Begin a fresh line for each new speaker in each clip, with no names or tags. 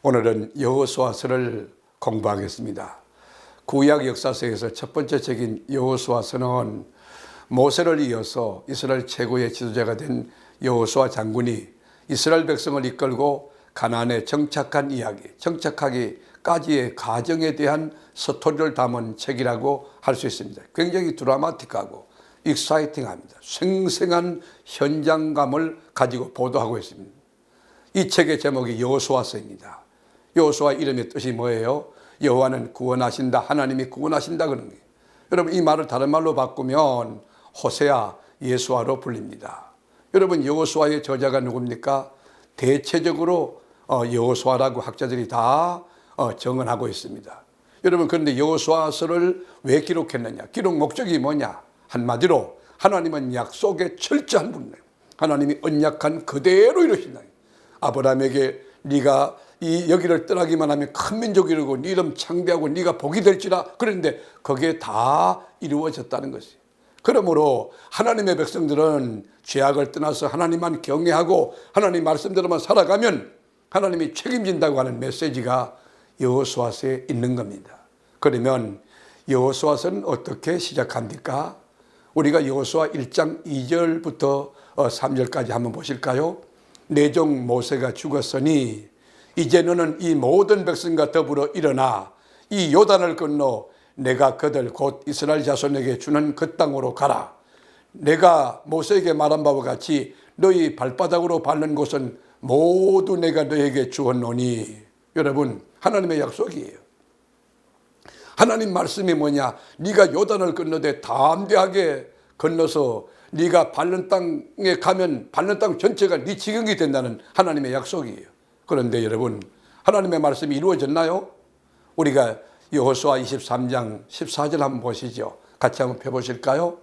오늘은 여호수아서를 공부하겠습니다. 구약 역사서에서 첫 번째 책인 여호수아서는 모세를 이어서 이스라엘 최고의 지도자가 된 여호수아 장군이 이스라엘 백성을 이끌고 가나안에 정착한 이야기, 정착하기까지의 과정에 대한 스토리를 담은 책이라고 할 수 있습니다. 굉장히 드라마틱하고 익사이팅합니다. 생생한 현장감을 가지고 보도하고 있습니다. 이 책의 제목이 여호수아서입니다. 여호수아 이름의 뜻이 뭐예요? 여호와는 구원하신다, 하나님이 구원하신다 그런 거예요. 여러분, 이 말을 다른 말로 바꾸면 호세아, 예수아로 불립니다. 여러분, 여호수아의 저자가 누굽니까? 대체적으로 여호수아라고 학자들이 다 정언하고 있습니다. 여러분, 그런데 여호수아서를 왜 기록했느냐? 기록 목적이 뭐냐? 한마디로 하나님은 약속의 철저한 분이에요. 하나님이 언약한 그대로 이루신다. 아브라함에게 네가 이 여기를 떠나기만 하면 큰 민족이 이루고 네 이름 창대하고 네가 복이 될지라, 그런데 그게 다 이루어졌다는 것이. 그러므로 하나님의 백성들은 죄악을 떠나서 하나님만 경외하고 하나님 말씀대로만 살아가면 하나님이 책임진다고 하는 메시지가 여호수아서에 있는 겁니다. 그러면 여호수아서는 어떻게 시작합니까? 우리가 여호수아 1장 2절부터 3절까지 한번 보실까요? 내 종 모세가 죽었으니 이제 너는 이 모든 백성과 더불어 일어나 이 요단을 건너 내가 그들 곧 이스라엘 자손에게 주는 그 땅으로 가라. 내가 모세에게 말한 바와 같이 너희 발바닥으로 밟는 곳은 모두 내가 너에게 주었노니. 여러분, 하나님의 약속이에요. 하나님 말씀이 뭐냐? 네가 요단을 건너되 담대하게 건너서 네가 밟는 땅에 가면 밟는 땅 전체가 네 지경이 된다는 하나님의 약속이에요. 그런데 여러분, 하나님의 말씀이 이루어졌나요? 우리가 여호수아 23장 14절 한번 보시죠. 같이 한번 펴보실까요?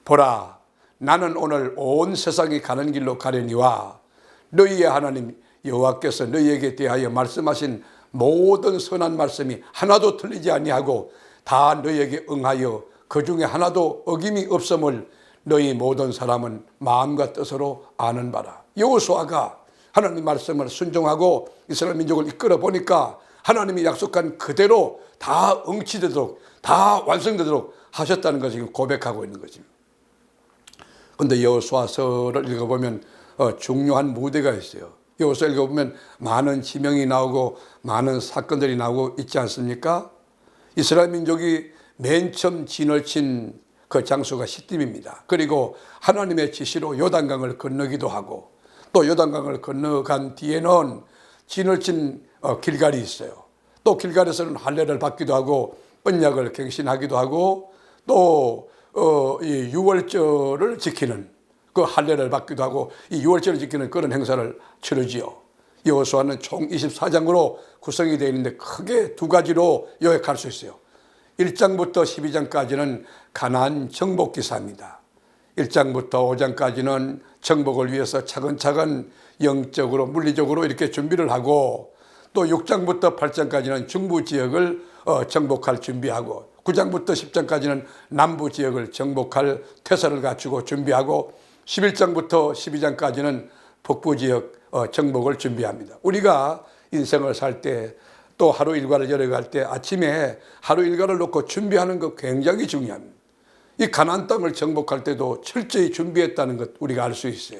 보라, 나는 오늘 온 세상이 가는 길로 가려니와 너희의 하나님 여호와께서 너희에게 대하여 말씀하신 모든 선한 말씀이 하나도 틀리지 아니하고 다 너희에게 응하여 그 중에 하나도 어김이 없음을 너희 모든 사람은 마음과 뜻으로 아는 바라. 여호수아가 하나님 말씀을 순종하고 이스라엘 민족을 이끌어 보니까 하나님이 약속한 그대로 다 응치되도록, 다 완성되도록 하셨다는 것을 지금 고백하고 있는 것입니다. 그런데 여호수아서를 읽어보면 중요한 무대가 있어요. 여호수아 읽어보면 많은 지명이 나오고 많은 사건들이 나오고 있지 않습니까? 이스라엘 민족이 맨 처음 진을 친 그 장소가 시딤입니다. 그리고 하나님의 지시로 요단강을 건너기도 하고, 또 요단강을 건너간 뒤에는 진을 친 길갈이 있어요. 또 길갈에서는 할례를 받기도 하고 언약을 갱신하기도 하고, 또 이 유월절을 지키는 그 할례를 받기도 하고 이 유월절을 지키는 그런 행사를 치르지요. 여호수아는 총 24장으로 구성이 되어 있는데 크게 두 가지로 요약할 수 있어요. 1장부터 12장까지는 가나안 정복 기사입니다. 1장부터 5장까지는 정복을 위해서 차근차근 영적으로 물리적으로 이렇게 준비를 하고, 또 6장부터 8장까지는 중부 지역을 정복할 준비하고, 9장부터 10장까지는 남부 지역을 정복할 태세를 갖추고 준비하고, 11장부터 12장까지는 북부 지역 정복을 준비합니다. 우리가 인생을 살 때 또 하루 일과를 열어갈 때 아침에 하루 일과를 놓고 준비하는 거 굉장히 중요합니다. 이 가나안 땅을 정복할 때도 철저히 준비했다는 것 우리가 알 수 있어요.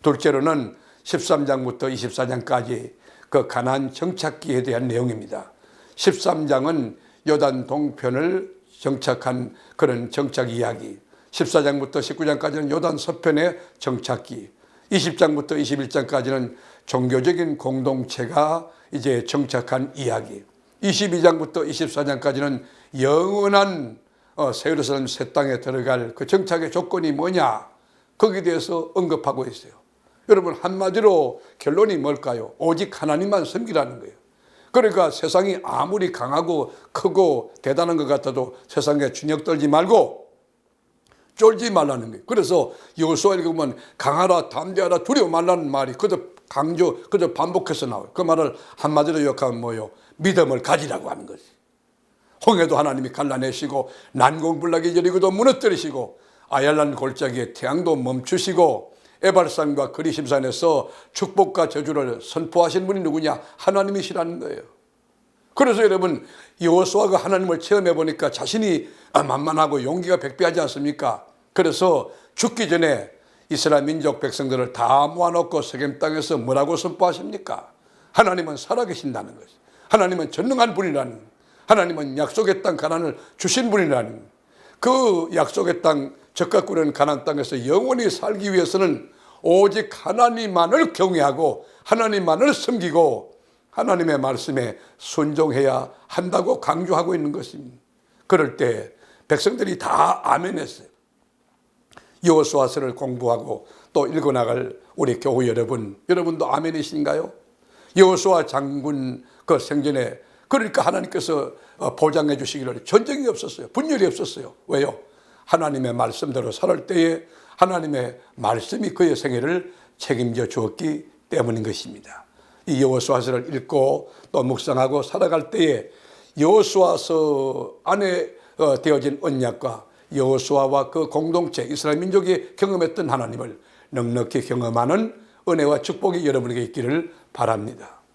둘째로는 13장부터 24장까지 그 가나안 정착기에 대한 내용입니다. 13장은 요단 동편을 정착한 그런 정착 이야기, 14장부터 19장까지는 요단 서편의 정착기, 20장부터 21장까지는 종교적인 공동체가 이제 정착한 이야기, 22장부터 24장까지는 영원한 새 예루살렘 새 땅에 들어갈 그 정착의 조건이 뭐냐, 거기에 대해서 언급하고 있어요. 여러분, 한마디로 결론이 뭘까요? 오직 하나님만 섬기라는 거예요. 그러니까 세상이 아무리 강하고 크고 대단한 것 같아도 세상에 주눅 떨지 말고 쫄지 말라는 거예요. 그래서 여호수아 읽으면 강하라, 담대하라, 두려워 말라는 말이 그저 강조, 그저 반복해서 나와요. 그 말을 한마디로 요약하면 뭐예요? 믿음을 가지라고 하는 거지. 홍해도 하나님이 갈라내시고 난공불락이 여리고도 무너뜨리시고 아얄란 골짜기에 태양도 멈추시고 에발산과 그리심산에서 축복과 저주를 선포하신 분이 누구냐? 하나님이시라는 거예요. 그래서 여러분, 여호수아가 하나님을 체험해 보니까 자신이 만만하고 용기가 백배하지 않습니까? 그래서 죽기 전에 이스라엘 민족 백성들을 다 모아놓고 세겜 땅에서 뭐라고 선포하십니까? 하나님은 살아계신다는 것이, 하나님은 전능한 분이라는, 하나님은 약속의 땅 가나안을 주신 분이라는, 그 약속의 땅 적과 꿀은 가나안 땅에서 영원히 살기 위해서는 오직 하나님만을 경외하고 하나님만을 섬기고 하나님의 말씀에 순종해야 한다고 강조하고 있는 것입니다. 그럴 때 백성들이 다 아멘했어요. 여호수아서를 공부하고 또 읽어나갈 우리 교우 여러분, 여러분도 아멘이신가요? 여호수아 장군 그 생전에, 그러니까 하나님께서 보장해 주시기를 전쟁이 없었어요. 분열이 없었어요. 왜요? 하나님의 말씀대로 살을 때에 하나님의 말씀이 그의 생애를 책임져 주었기 때문인 것입니다. 이 여호수아서를 읽고 또 묵상하고 살아갈 때에 여호수아서 안에 되어진 언약과 여호수아와 그 공동체 이스라엘 민족이 경험했던 하나님을 넉넉히 경험하는 은혜와 축복이 여러분에게 있기를 바랍니다.